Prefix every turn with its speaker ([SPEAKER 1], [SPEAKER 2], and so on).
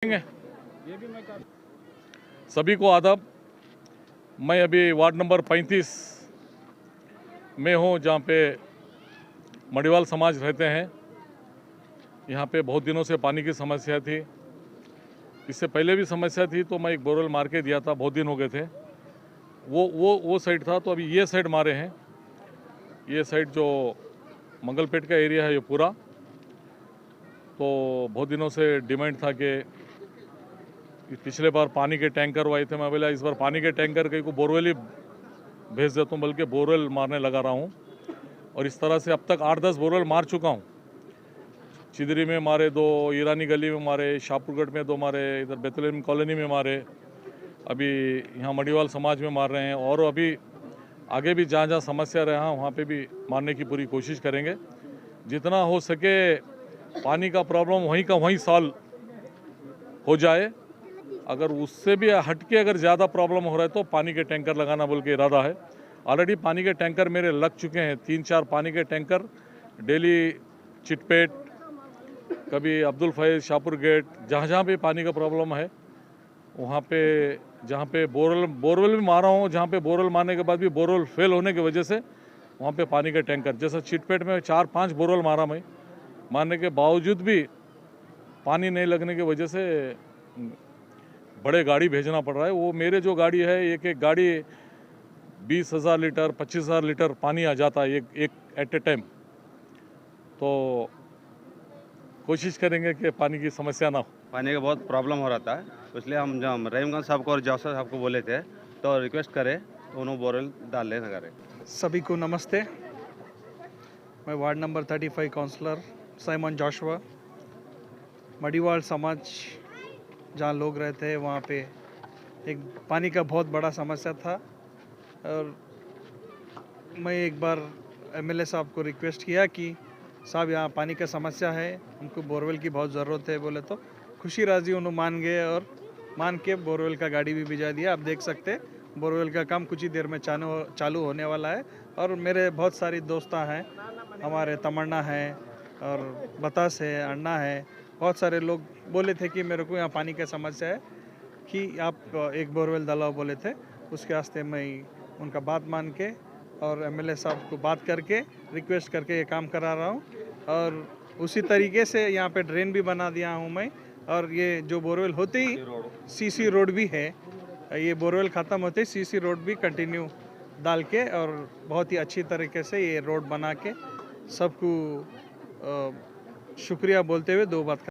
[SPEAKER 1] करेंगे। सभी को आदाब। मैं अभी वार्ड नंबर 35 में हूँ, जहाँ पे मडिवाल समाज रहते हैं। यहाँ पे बहुत दिनों से पानी की समस्या थी। इससे पहले भी समस्या थी, तो मैं एक बोरवेल मार के दिया था, बहुत दिन हो गए थे। वो साइड था, तो अभी ये साइड मारे हैं। ये साइड जो मंगलपेट का एरिया है, ये पूरा, तो बहुत दिनों से डिमांड था कि पिछले बार पानी के टैंकर आए थे। मैं बोला इस बार पानी के टैंकर कहीं को बोरवेल ही भेज देता हूँ, बल्कि बोरवेल मारने लगा रहा हूँ। और इस तरह से अब तक 8-10 बोरवेल मार चुका हूँ। चिदरी में मारे 2, ईरानी गली में मारे, शाहपुरगढ़ में 2 मारे, इधर बेतुलेम कॉलोनी में मारे, अभी यहाँ मडिवाल समाज में मार रहे हैं। और अभी आगे भी जहाँ जहाँ समस्या रहा वहाँ पे भी मारने की पूरी कोशिश करेंगे। जितना हो सके पानी का प्रॉब्लम वहीं का वहीं सॉल्व हो जाए। अगर उससे भी हटके अगर ज़्यादा प्रॉब्लम हो रहा है तो पानी के टैंकर लगाना बोल के इरादा है। ऑलरेडी पानी के टैंकर मेरे लग चुके हैं, 3-4 पानी के टैंकर डेली चिटपेट, कभी अब्दुल फैज, शाहपुर गेट, जहाँ जहाँ भी पानी का प्रॉब्लम है वहाँ पे, जहाँ पे बोरवेल भी मारा हूँ, जहाँ पे बोरवेल मारने के बाद भी बोरवेल फेल होने की वजह से वहाँ पे पानी के टैंकर, जैसा चिटपेट में 4-5 बोरवेल मारा मैं, मारने के बावजूद भी पानी नहीं लगने की वजह से बड़े गाड़ी भेजना पड़ रहा है। वो मेरे जो गाड़ी है, एक गाड़ी 20,000 लीटर 25,000 लीटर पानी आ जाता है एक एट ए टाइम। तो कोशिश करेंगे कि पानी की समस्या ना हो।
[SPEAKER 2] पानी का बहुत प्रॉब्लम हो रहा था, इसलिए हम जब रहीमगंज साहब को और जौसर साहब को बोले थे तो रिक्वेस्ट करे तो उन्होंने बोरवेल डाल ले ना करे।
[SPEAKER 3] सभी को नमस्ते। मैं ward number 35 councillor Simon Joshua. Madiwal समाज जहाँ लोग रहते हैं वहाँ पे एक पानी का बहुत बड़ा समस्या था, और मैं एक बार एमएलए साहब को रिक्वेस्ट किया कि साहब यहाँ पानी का समस्या है, हमको बोरवेल की बहुत ज़रूरत है। बोले तो खुशी राजी उन्होंने मान गए, और मान के बोरवेल का गाड़ी भी भिजा दिया। आप देख सकते हैं बोरवेल का काम कुछ ही देर में चालू होने वाला है। और मेरे बहुत सारी दोस्त हैं, हमारे तमन्ना है और बतास है, अन्ना है, बहुत सारे लोग बोले थे कि मेरे को यहाँ पानी का समस्या है कि आप एक बोरवेल डालाओ बोले थे। उसके वास्ते मैं उनका बात मान के और एमएलए साहब को बात करके रिक्वेस्ट करके ये काम करा रहा हूँ। और उसी तरीके से यहाँ पे ड्रेन भी बना दिया हूँ मैं। और ये जो बोरवेल होते ही सीसी रोड भी है, ये बोरवेल ख़त्म होते ही सीसी रोड भी कंटिन्यू डाल के और बहुत ही अच्छी तरीके से ये रोड बना के सबको शुक्रिया बोलते हुए 2 बात